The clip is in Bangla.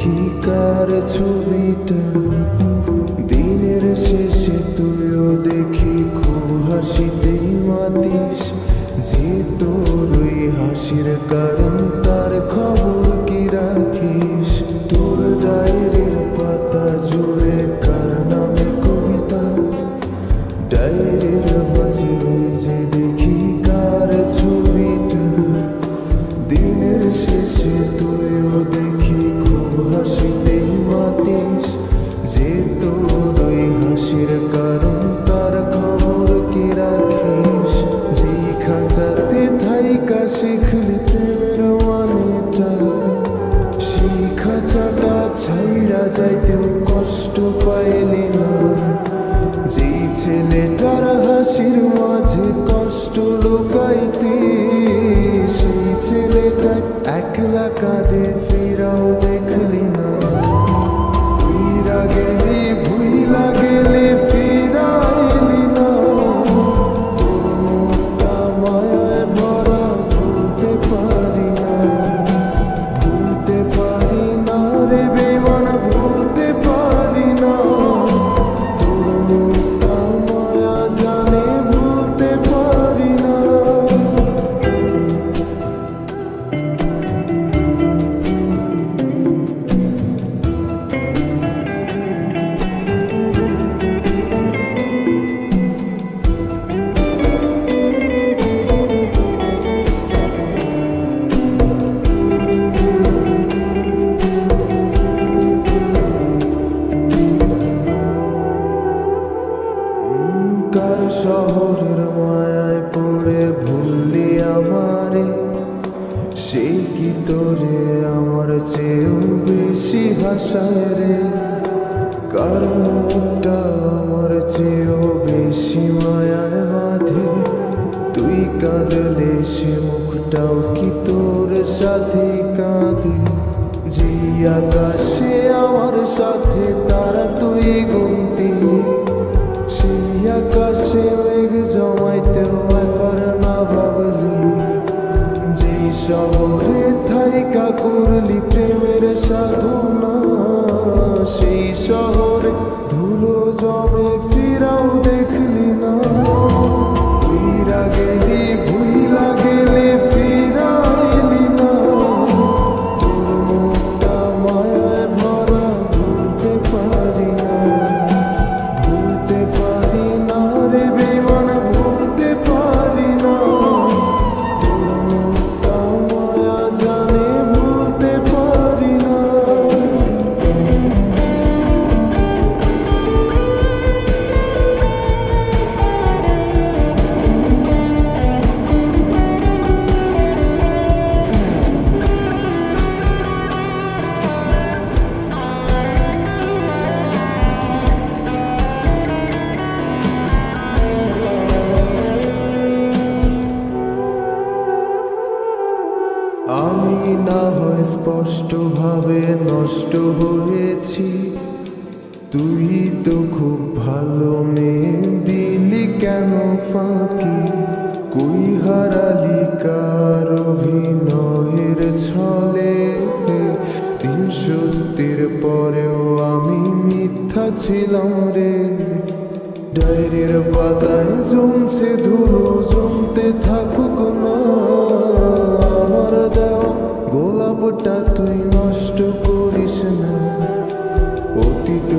দেখি কার ছবিটা, দিনের শেষে তুইও দেখি খুব হাসিতেই মাতিস, যে তোর ওই হাসির কারণ তার খবর কি রাখিস। তোর ডায়েরির পাতা জুড়ে কার নামে কবিতা, ডায়েরির বাজি যে দেখি কার ছবিটা, দিনের শেষে তুইও দেখি খুব হাসিতেই মাতিস, যে তোর ওই হাসির কারণ তার খবর কি রাখিস। যেই খাঁচাতে থাইকা শিখলি প্রেমের মানেটা, সেই খাঁচাটা ছাইড়া যাইতেও কষ্ট পাইলি না। যেই ছেলেটার হাসির মাঝে কষ্ট লুকাইতি, সেই ছেলেটা একলা কাঁদে ফিরাও দেখলি না। উইরা গেলি ভুইলা গেলি ফিরাইলি না, তোর মুখটা মায়ায় ভরা ভুলতে পারি না, ভুলতে পারি না রে বেমান, ভুলতে পারি না। তোর মুখটা মায়া জানে ভুলতে পারি না। কার শহরের মায়ায় পড়ে ভুললি আমারে, সেই কি তোরে আমার চেয়েও বেশি হাসায় রে। কার মুখটা আমার চেয়েও বেশি মায়ায় বাঁধে, তুই কাঁদলে সে মুখটাও কি তোর সাথে কাঁদে। যে আকাশে আমার সাথে তারা তুই গুনতি, সেই আকাশে মেঘ জমাইতেও একবার না ভাবলি। যেই শহরে থাইকা করলি প্রেমের সাধনা, সেই শহরে ধুলো জমে ফিরাও দেখলি না। উইরা গেলি ভুইলা গেলি ফিরাইলি না, তোর মুখটা মায়ায় ভরা ভুলতে পারি না, ভুলতে পারি না রে বেমান, ভুলতে পারি না। তোর মুখটা মায়া জানে ভুলতে পারি না। আমি না হয় স্পষ্টভাবে নষ্ট হয়েছি, তুই তো খুব ভালো মেয়ে, দিলি কেন ফাঁকি। কই হারালি কার অভিনয়ের ছলে, তিন সত্যির পরেও আমি মিথ্যা ছিলাম রে। ডায়েরির পাতায় জমছে ধুলো, জমতে থাকুক না। আমার দেওয়া গোলাপটা তুই নষ্ট করিস না, অতীত